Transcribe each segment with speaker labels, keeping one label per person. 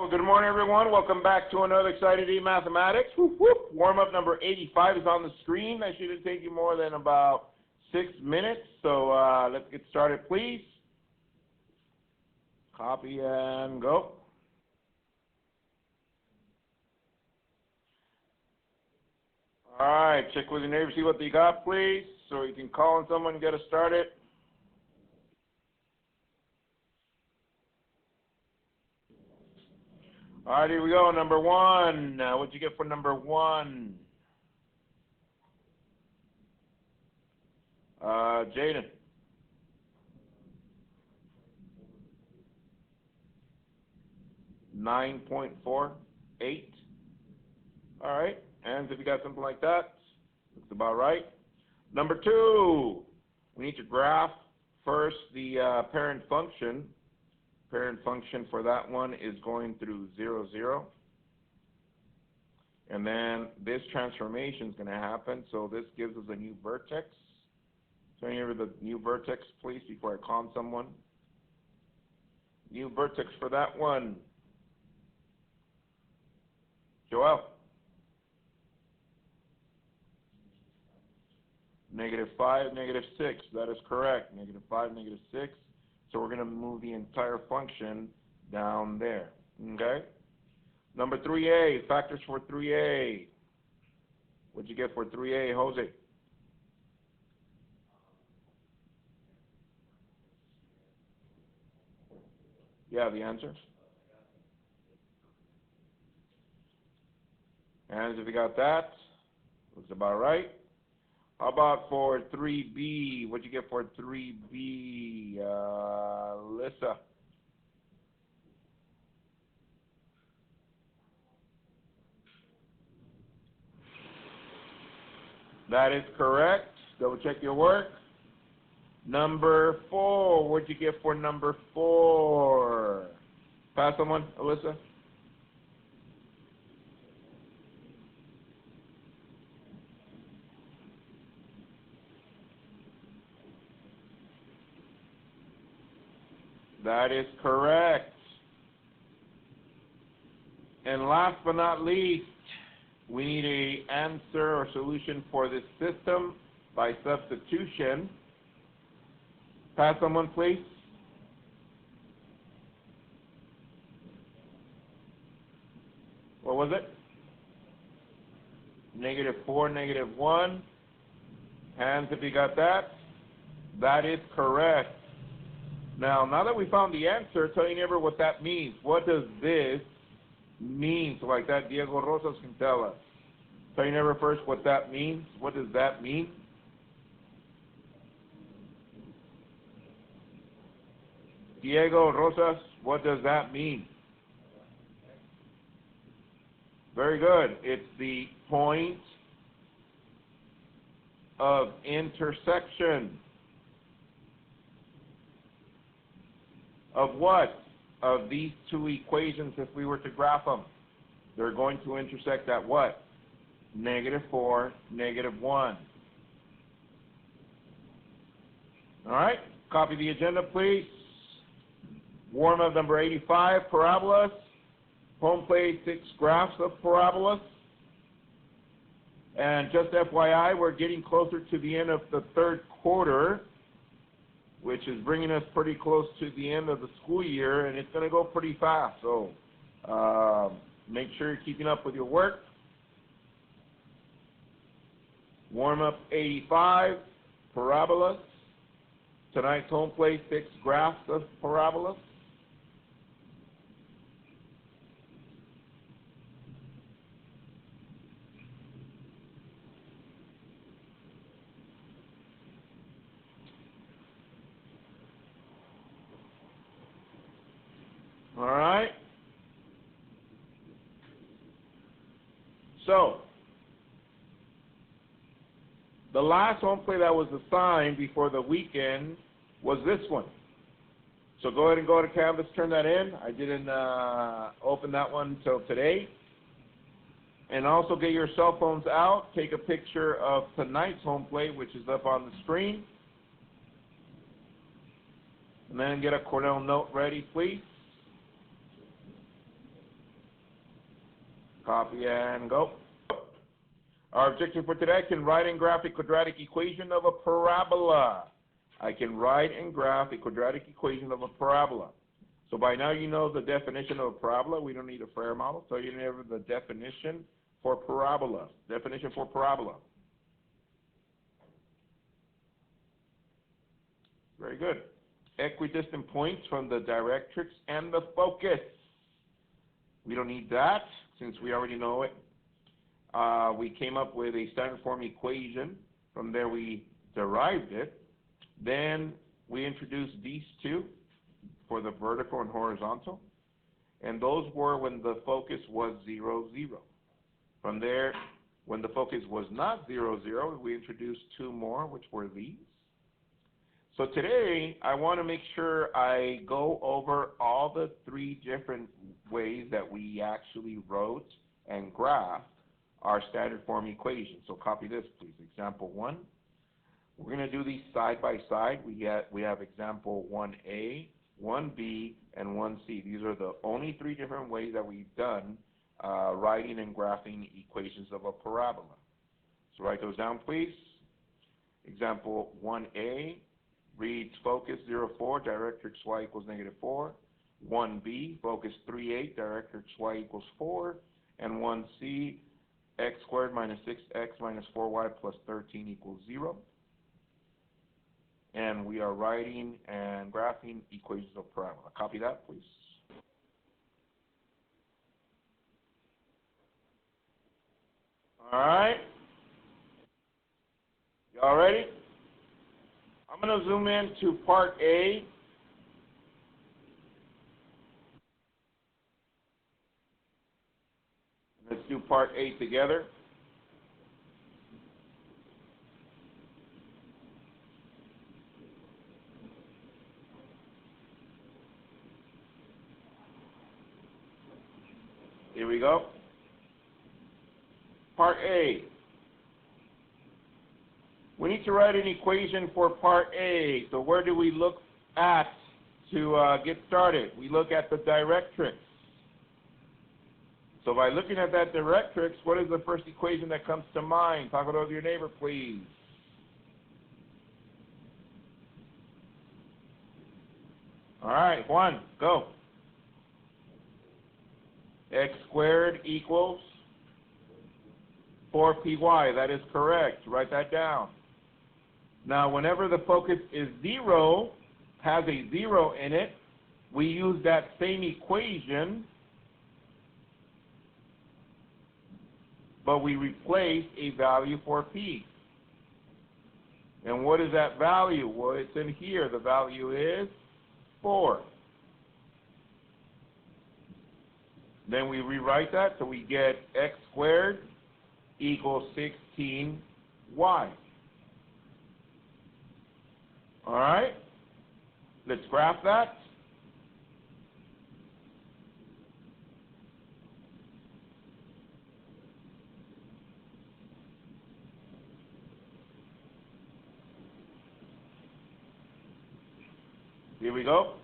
Speaker 1: Well, good morning, everyone. Welcome back to another exciting day mathematics. Whoop, whoop. Warm-up number 85 is on the screen. That shouldn't take you more than about 6 minutes. So let's get started, please. Copy and go. All right, check with your neighbor, see what they got, please, so you can call on someone and get us started. All right, here we go. Number one. What'd you get for number one? Jaden. $9.48. All right. And if you got something like that, looks about right. Number two. We need to graph first the parent function. Parent function for that one is going through 0, 0. And then this transformation is going to happen. So this gives us a new vertex. So here the new vertex, please, before I call on someone. New vertex for that one. Joel. -5, -6. That is correct. -5, -6. So we're going to move the entire function down there. Okay? Number 3a, factors for 3a. What'd you get for 3a, Jose? Yeah, the answer. And if you got that, looks about right. How about for 3b? What'd you get for 3b, Lissa? That is correct. Double check your work. Number 4. What'd you get for number 4? Pass someone, Alyssa. That is correct. And last but not least, we need an answer or solution for this system by substitution. Pass someone, please. What was it? -4, -1. Hands if you got that. That is correct. Now that we found the answer, tell your neighbor what that means. What does this mean? So like that, Diego Rosas can tell us. Tell your neighbor first what that means. What does that mean? Diego Rosas, what does that mean? Very good. It's the point of intersection. Of what? Of these two equations, if we were to graph them. They're going to intersect at what? -4, -1. All right, copy the agenda, please. Warm-up number 85, parabolas. Home plate 6 graphs of parabolas. And just FYI, we're getting closer to the end of the third quarter, which is bringing us pretty close to the end of the school year, and it's going to go pretty fast. So make sure you're keeping up with your work. Warm-up 85, parabolas. Tonight's home plate 6 graphs of parabolas. All right. So the last home play that was assigned before the weekend was this one. So go ahead and go to Canvas, turn that in. I didn't open that one until today. And also get your cell phones out. Take a picture of tonight's home plate, which is up on the screen. And then get a Cornell note ready, please. Copy and go. Our objective for today, I can write and graph a quadratic equation of a parabola. I can write and graph a quadratic equation of a parabola. So by now you know the definition of a parabola. We don't need a Frere model. So you know the definition for parabola. Definition for parabola. Very good. Equidistant points from the directrix and the focus. We don't need that since we already know it. We came up with a standard form equation. From there we derived it. Then we introduced these two for the vertical and horizontal. And those were when the focus was 0, 0. From there, when the focus was not 0, 0, we introduced two more, which were these. So today, I want to make sure I go over all the three different ways that we actually wrote and graphed our standard form equation. So copy this, please. Example 1. We're going to do these side by side. We have example 1A, 1B, and 1C. These are the only three different ways that we've done writing and graphing equations of a parabola. So write those down, please. Example 1A reads focus 0, 4, directrix y equals -4. 1B, focus 3, 8, directrix y equals 4. And 1C, x squared minus 6x minus 4y plus 13 equals 0. And we are writing and graphing equations of parabola. Copy that, please. All right. Y'all ready? I'm going to zoom in to part A. Let's do part A together. Here we go. Part A. We need to write an equation for part A. So where do we look at to get started? We look at the directrix. So by looking at that directrix, what is the first equation that comes to mind? Talk it over to your neighbor, please. All right, Juan, go. X squared equals 4py. That is correct. Write that down. Now, whenever the focus is 0, has a 0 in it, we use that same equation, but we replace a value for p. And what is that value? Well, it's in here. The value is 4. Then we rewrite that, so we get x squared equals 16y. All right? Let's graph that. Here we go.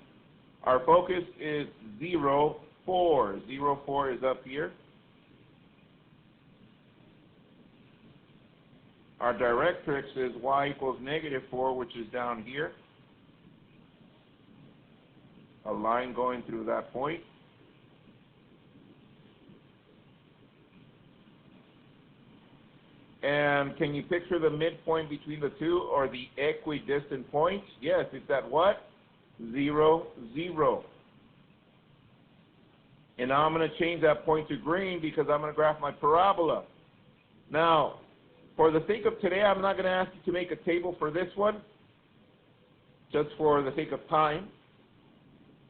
Speaker 1: Our focus is 0, 4. 0, 4 is up here. Our directrix is y equals -4, which is down here. A line going through that point. And can you picture the midpoint between the two, or the equidistant point? Yes, it's at what? 0, 0. And now I'm going to change that point to green because I'm going to graph my parabola. Now, for the sake of today, I'm not going to ask you to make a table for this one, just for the sake of time.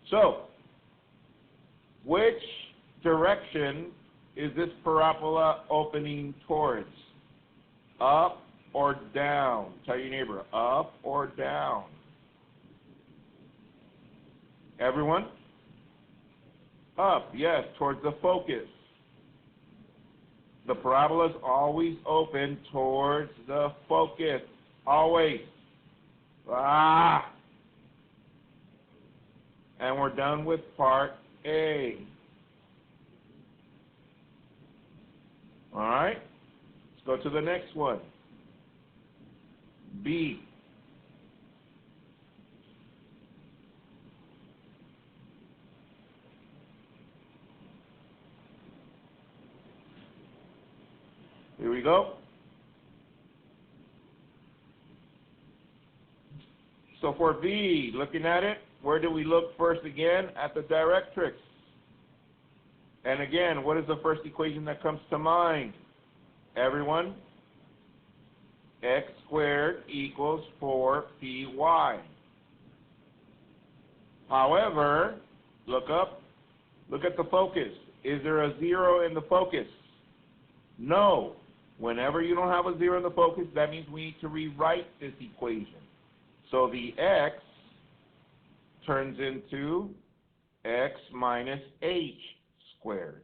Speaker 1: So, which direction is this parabola opening towards? Up or down? Tell your neighbor, up or down? Everyone? Up, yes, towards the focus. The parabola is always open towards the focus. Always. Ah! And we're done with part A. All right? Let's go to the next one. B. Here we go. So for V, looking at it, where do we look first again? At the directrix. And again, what is the first equation that comes to mind? Everyone? X squared equals 4py. However, look up, look at the focus. Is there a 0 in the focus? No. Whenever you don't have a 0 in the focus, that means we need to rewrite this equation. So the x turns into x minus h squared.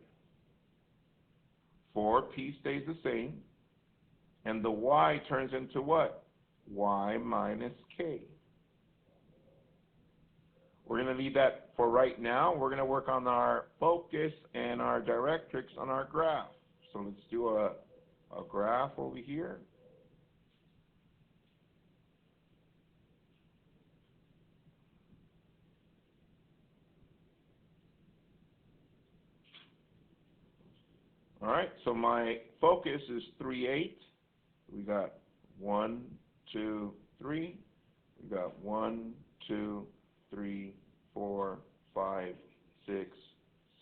Speaker 1: 4p stays the same. And the y turns into what? Y minus k. We're going to leave that for right now. We're going to work on our focus and our directrix on our graph. So let's do a graph over here. All right, so my focus is 3, 8. We got 1, 2, 3. We got 1, 2, 3, 4, 5, 6,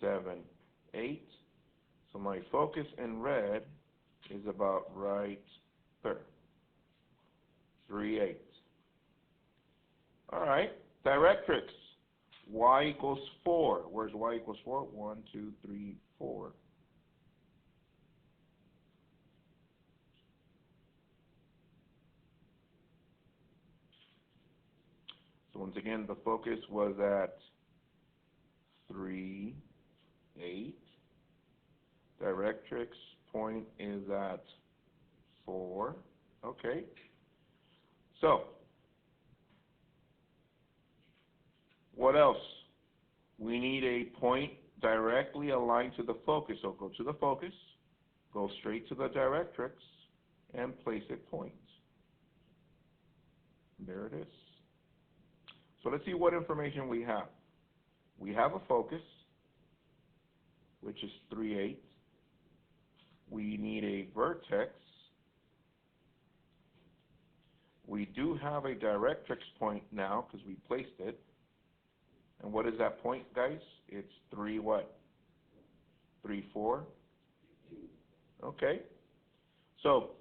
Speaker 1: 7, 8. So my focus in red is about right there. 3, 8. All right, directrix. Y equals 4. Where's y equals 4? 1, 2, 3, 4. So once again, the focus was at 3, 8. Directrix point is at 4. Okay. So, what else? We need a point directly aligned to the focus. So go to the focus, go straight to the directrix, and place a point. There it is. So let's see what information we have. We have a focus, which is 3, 8. We need a vertex. We do have a directrix point now because we placed it. And what is that point, guys? It's 3 what? 3, 4? Okay. So,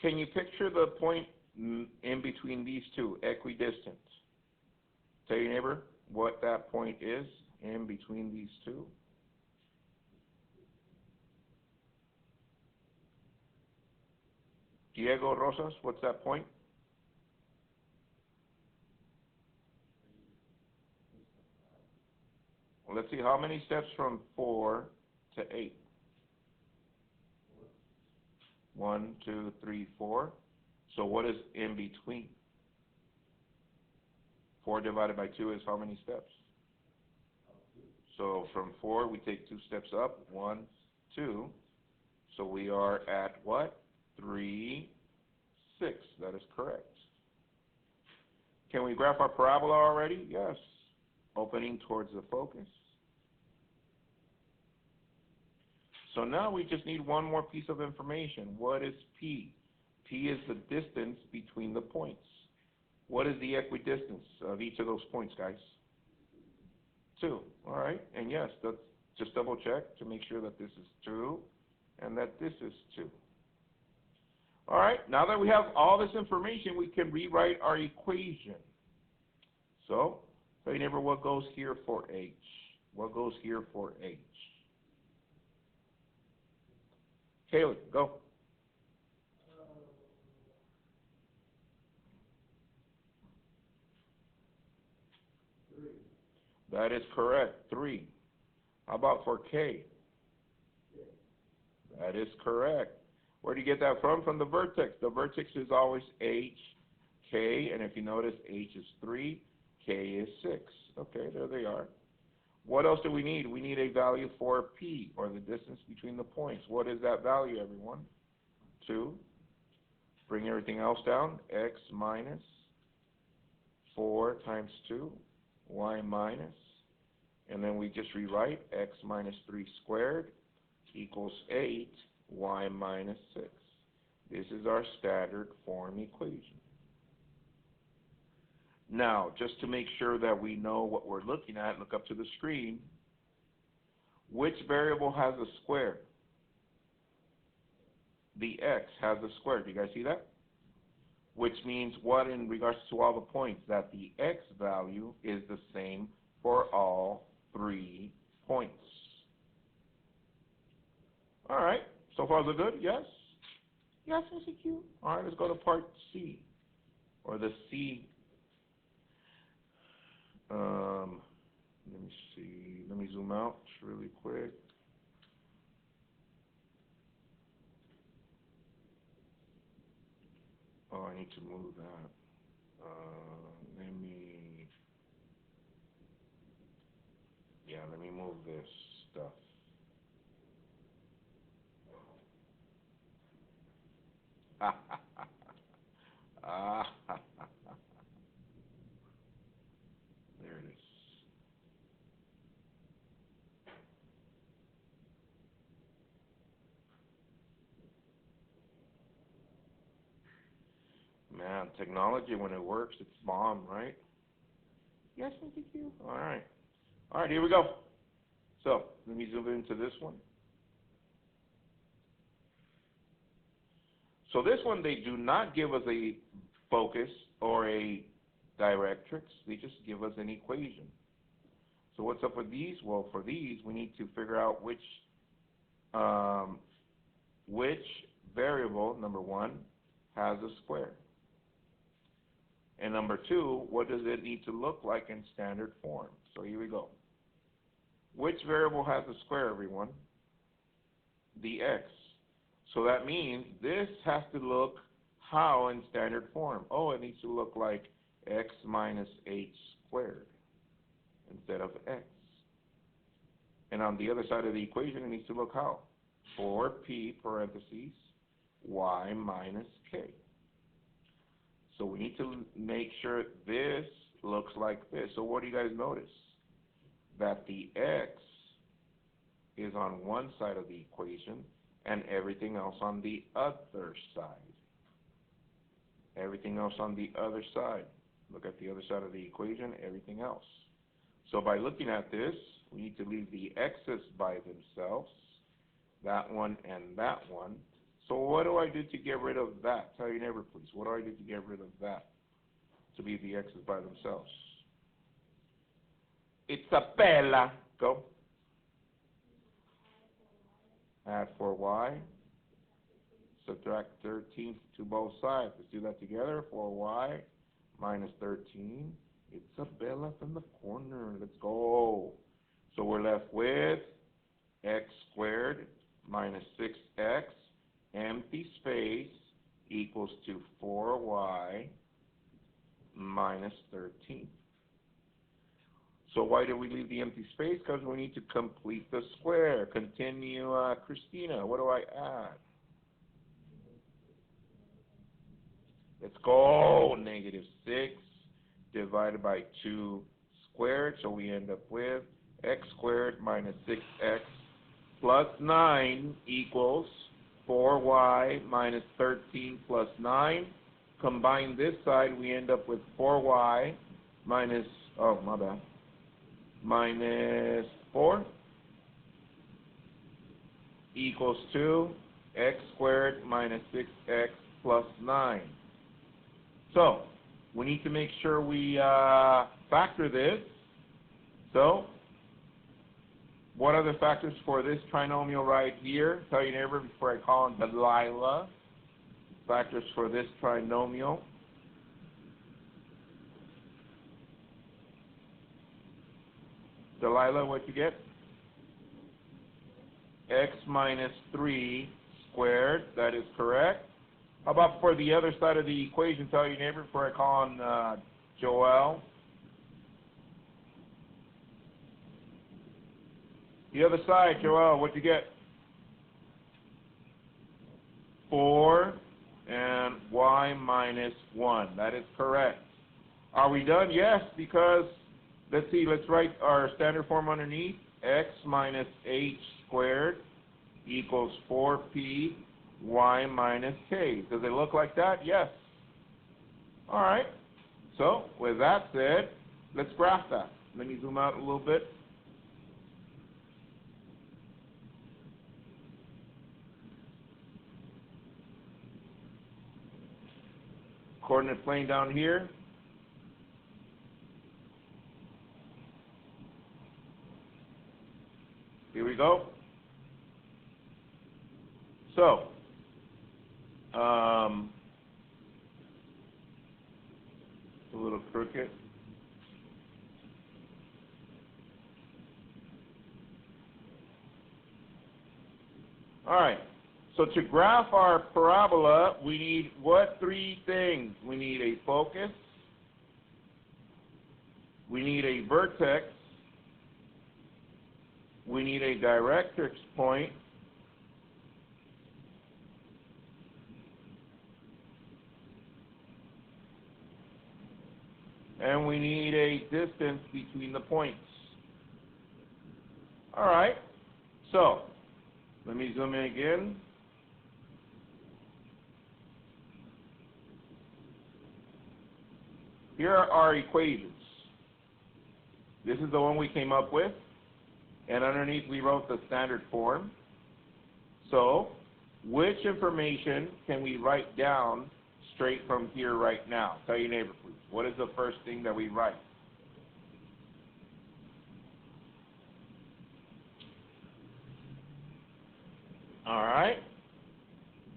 Speaker 1: can you picture the point in between these two, equidistant? Tell your neighbor what that point is in between these two. Diego Rosas, what's that point? Well, let's see, how many steps from 4 to 8? 1, 2, 3, 4. So what is in between? 4 divided by 2 is how many steps? So from 4, we take 2 steps up. 1, 2. So we are at what? 3, 6. That is correct. Can we graph our parabola already? Yes. Opening towards the focus. So now we just need one more piece of information. What is P? P is the distance between the points. What is the equidistance of each of those points, guys? 2. All right. And yes, let's just double check to make sure that this is 2 and that this is 2. All right. Now that we have all this information, we can rewrite our equation. So, tell your neighbor what goes here for H. What goes here for H? Kaylee, go. That is correct, 3. How about for K? That is correct. Where do you get that from? From the vertex. The vertex is always H, K, and if you notice, H is 3, K is 6. Okay, there they are. What else do we need? We need a value for P, or the distance between the points. What is that value, everyone? 2. Bring everything else down. X minus 4 times 2, y minus, and then we just rewrite x minus 3 squared equals 8, y minus 6. This is our standard form equation. Now, just to make sure that we know what we're looking at, look up to the screen. Which variable has a square? The x has a square. Do you guys see that? Which means what in regards to all the points? That the x value is the same for all 3 points. All right. So far, so good? Yes? Yes, Mr. Q. All right, let's go to part C, or the C. Let me see. Let me zoom out really quick. Oh, I need to move that. Let me move this stuff. There it is. Man, technology, when it works, it's bomb, right? Yes, Mr. Q. All right. All right, here we go. So, let me zoom into this one. So this one, they do not give us a focus or a directrix. They just give us an equation. So what's up with these? Well, for these, we need to figure out which variable, number 1, has a square. And number 2, what does it need to look like in standard form? So here we go. Which variable has a square, everyone? The x. So that means this has to look how in standard form? Oh, it needs to look like x minus h squared instead of x. And on the other side of the equation, it needs to look how? 4p parentheses y minus k. So we need to make sure this looks like this. So what do you guys notice? That the x is on one side of the equation and everything else on the other side. Everything else on the other side. Look at the other side of the equation, everything else. So by looking at this, we need to leave the x's by themselves, that one and that one. So what do I do to get rid of that? Tell your neighbor, please. What do I do to get rid of that? To leave the x's by themselves. It's a bella. Go. Add 4y. Subtract 13 to both sides. Let's do that together. 4y minus 13. It's a bella from the corner. Let's go. So we're left with x squared minus 6x, empty space, equals to 4y minus 13. So why did we leave the empty space? Because we need to complete the square. Continue, Christina. What do I add? Let's go. Negative 6 divided by 2 squared. So we end up with x squared minus 6x plus 9 equals 4y minus 13 plus 9. Combine this side, we end up with 4y minus, oh, my bad, minus 4 equals to x squared minus 6x plus 9. So, we need to make sure we factor this. So, what are the factors for this trinomial right here? Tell your neighbor before I call on Delilah. Factors for this trinomial. Delilah, what you get? X minus 3 squared. That is correct. How about for the other side of the equation? Tell your neighbor before I call on Joel. The other side, Joel, what'd you get? 4 and y minus 1. That is correct. Are we done? Yes, because, let's see, let's write our standard form underneath. X minus h squared equals 4p y minus k. Does it look like that? Yes. All right. So, with that said, let's graph that. Let me zoom out a little bit. Coordinate plane down here. Here we go. So, a little crooked. All right. So to graph our parabola, we need what three things? We need a focus, we need a vertex, we need a directrix point, and we need a distance between the points. All right. So let me zoom in again. Here are our equations. This is the one we came up with, and underneath we wrote the standard form. So, which information can we write down straight from here right now? Tell your neighbor, please. What is the first thing that we write? All right.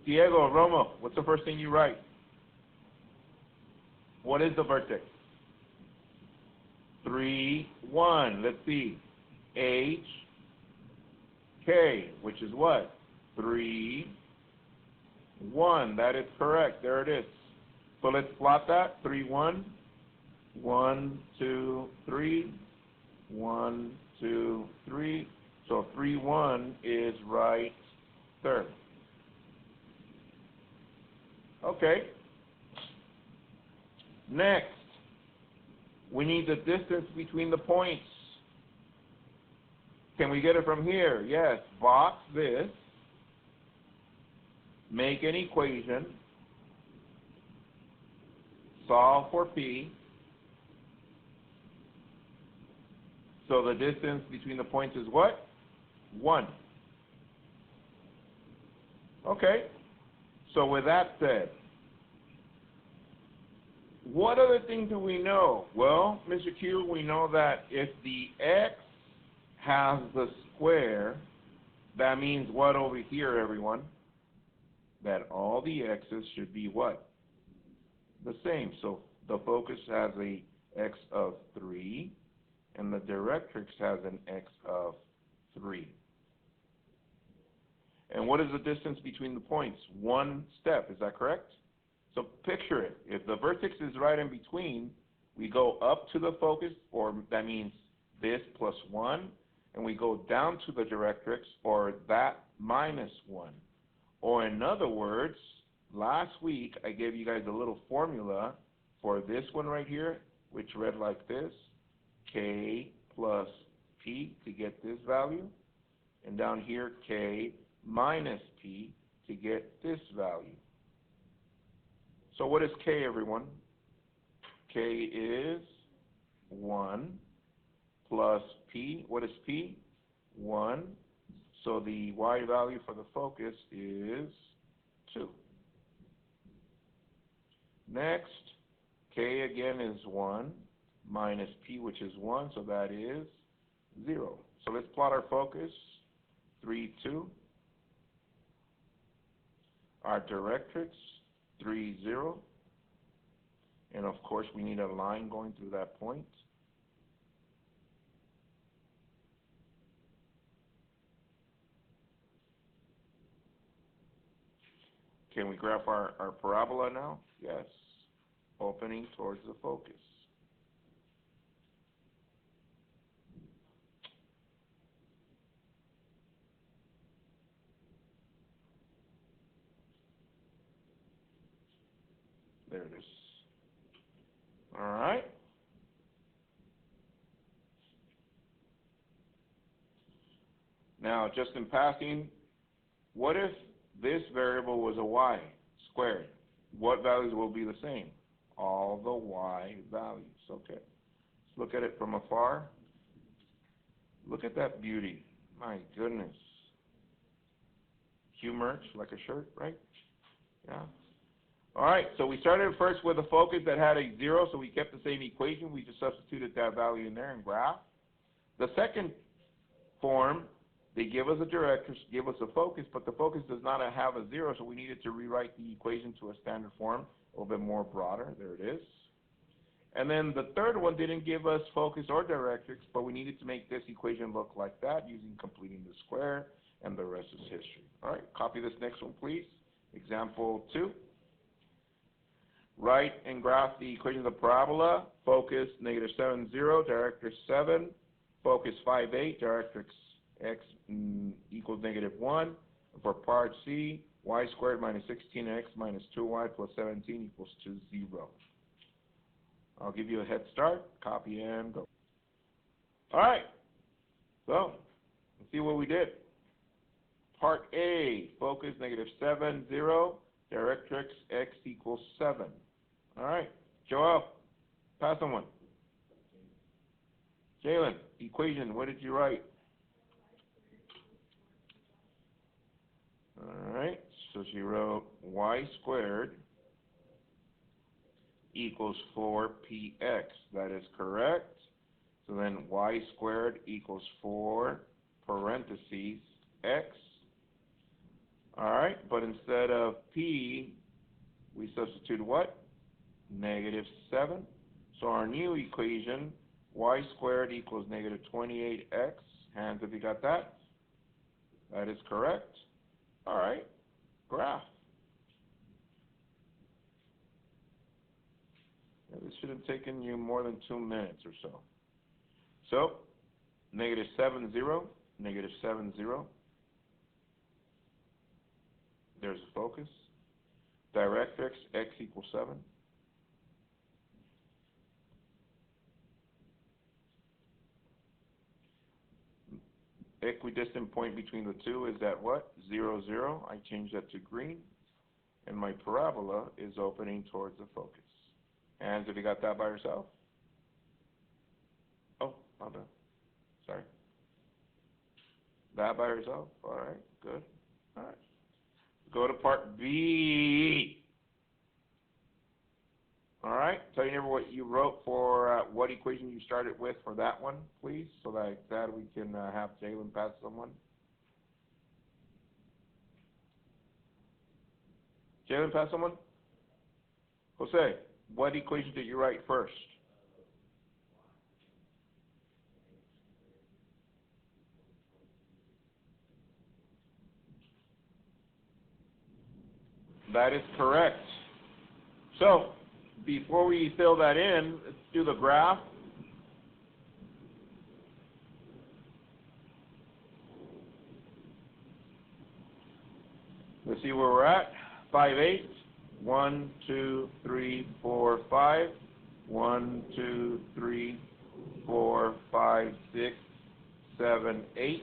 Speaker 1: Diego, Romo, what's the first thing you write? What is the vertex? 3, 1. Let's see. H, K, which is what? 3, 1. That is correct. There it is. So let's plot that. 3, 1. 1, 2, 3. 1, 2, 3. So 3, 1 is right there. Okay. Next, we need the distance between the points. Can we get it from here? Yes. Box this. Make an equation. Solve for P. So the distance between the points is what? 1. Okay. So with that said, what other thing do we know? Well, Mr. Q, we know that if the x has the square, that means what over here, everyone? That all the x's should be what? The same. So the focus has a x of 3, and the directrix has an x of 3. And what is the distance between the points? 1 step. Is that correct? So picture it. If the vertex is right in between, we go up to the focus, or that means this plus 1, and we go down to the directrix, or that minus 1. Or in other words, last week I gave you guys a little formula for this one right here, which read like this: k plus p to get this value, and down here k minus p to get this value. So what is k, everyone? K is 1 plus p. What is p? 1. So the y value for the focus is 2. Next, k again is 1 minus p, which is 1, so that is 0. So let's plot our focus. 3, 2. Our directrix, 3, 0. And of course, we need a line going through that point. Can we graph our parabola now? Yes. Opening towards the focus. There it is. All right. Now, just in passing, what if this variable was a y squared? What values will be the same? All the y values. Okay. Let's look at it from afar. Look at that beauty. My goodness. Hue merch, like a shirt, right? Yeah. All right, so we started first with a focus that had a 0, so we kept the same equation. We just substituted that value in there and graph. The second form, they give us a director, give us a focus, but the focus does not have a 0, so we needed to rewrite the equation to a standard form, a little bit more broader. There it is. And then the third one didn't give us focus or directrix, but we needed to make this equation look like that using completing the square, and the rest is history. All right, copy this next one, please. Example 2. Write and graph the equation of the parabola. Focus -7, 0, directrix 7. Focus 5, 8, directrix x equals -1. For part C, y squared minus 16x minus 2y plus 17 equals 0. I'll give you a head start. Copy and go. All right. So, let's see what we did. Part A, focus -7, 0, directrix x equals 7. All right. Joel, pass on one. Jalen, equation, what did you write? All right. So she wrote y squared equals 4px. That is correct. So then y squared equals 4 parentheses x. All right, but instead of p, we substitute what? -7. So our new equation, y squared equals -28x. Hands if you got that. That is correct. All right, graph. Now, this should have taken you more than 2 minutes or so. So, -7, 0, -7, 0. There's a focus. Directrix x equals 7. Equidistant point between the two is at what? 0, 0. I changed that to green. And my parabola is opening towards the focus. Hands if you got that by yourself. Oh, not bad. Sorry. That by yourself? All right, good. All right. Go to part B. All right. Tell me what you wrote for what equation you started with for that one, please, so that we can have Jalen pass someone. Jalen, pass someone. Jose, what equation did you write first? That is correct. So, before we fill that in, let's do the graph. Let's see where we're at. 5, 8. 1, 2, 3, 4, 5. 1, 2, 3, 4, 5, 6, 7, 8.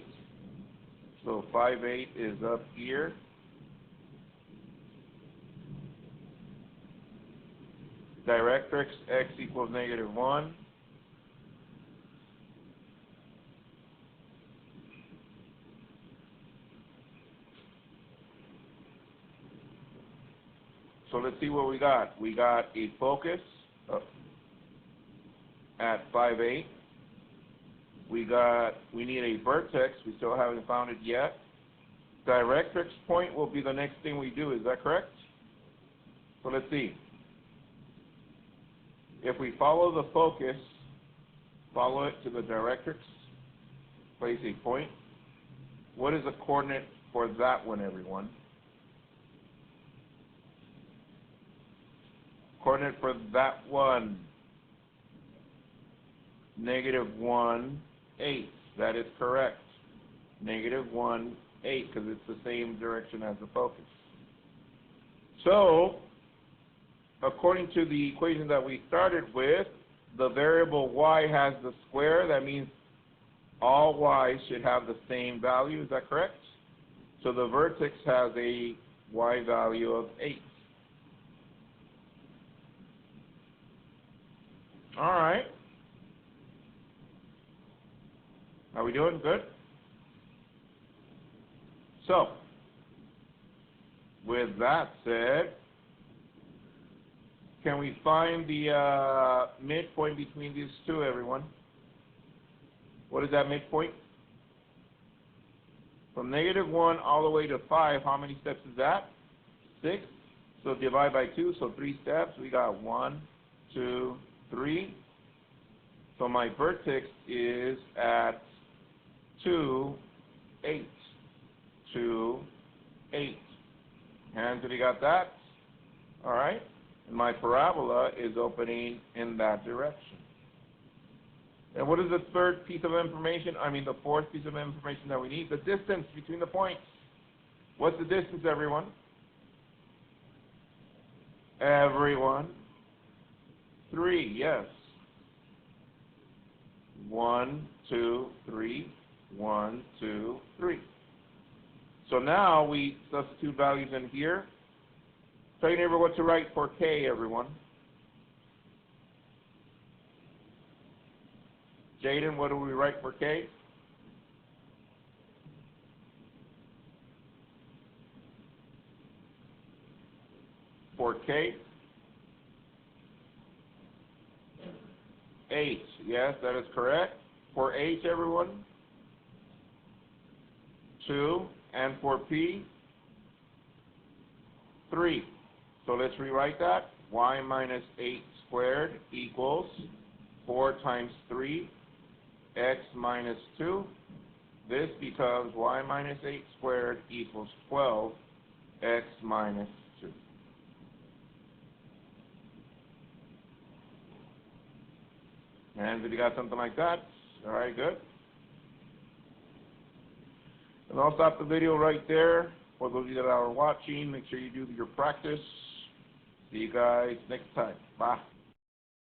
Speaker 1: So 5, 8 is up here. Directrix x equals -1. So let's see what we got. We got a focus at 5, 8. We need a vertex. We still haven't found it yet. Directrix point will be the next thing we do. Is that correct? So let's see. If we follow the focus, follow it to the directrix, place a point. What is the coordinate for that one, everyone? Coordinate for that one, -1, 8. That is correct. -1, 8, because it's the same direction as the focus. So, according to the equation that we started with, the variable y has the square. That means all y should have the same value. Is that correct? So the vertex has a y value of 8. All right. Are we doing good? So, with that said, can we find the midpoint between these two, everyone? What is that midpoint? From -1 all the way to 5, how many steps is that? 6. So divide by 2, so 3 steps. We got 1, 2, 3. So my vertex is at 2, 8. 2, 8. Hands, if you got that? All right. And my parabola is opening in that direction. And what is the third piece of information? The fourth piece of information that we need? The distance between the points. What's the distance, everyone? Everyone? 3, yes. 1, 2, 3. 1, 2, 3. So now we substitute values in here. Tell your neighbor what to write for K, everyone. Jaden, what do we write for K? For K? 8. Yes, that is correct. For H, everyone? 2. And for P? 3. So let's rewrite that. Y minus 8 squared equals 4 times 3, x minus 2. This becomes y minus 8 squared equals 12, x minus 2. And if you got something like that, all right, good. And I'll stop the video right there. For those of you that are watching, make sure you do your practice. See you guys next time. Bye.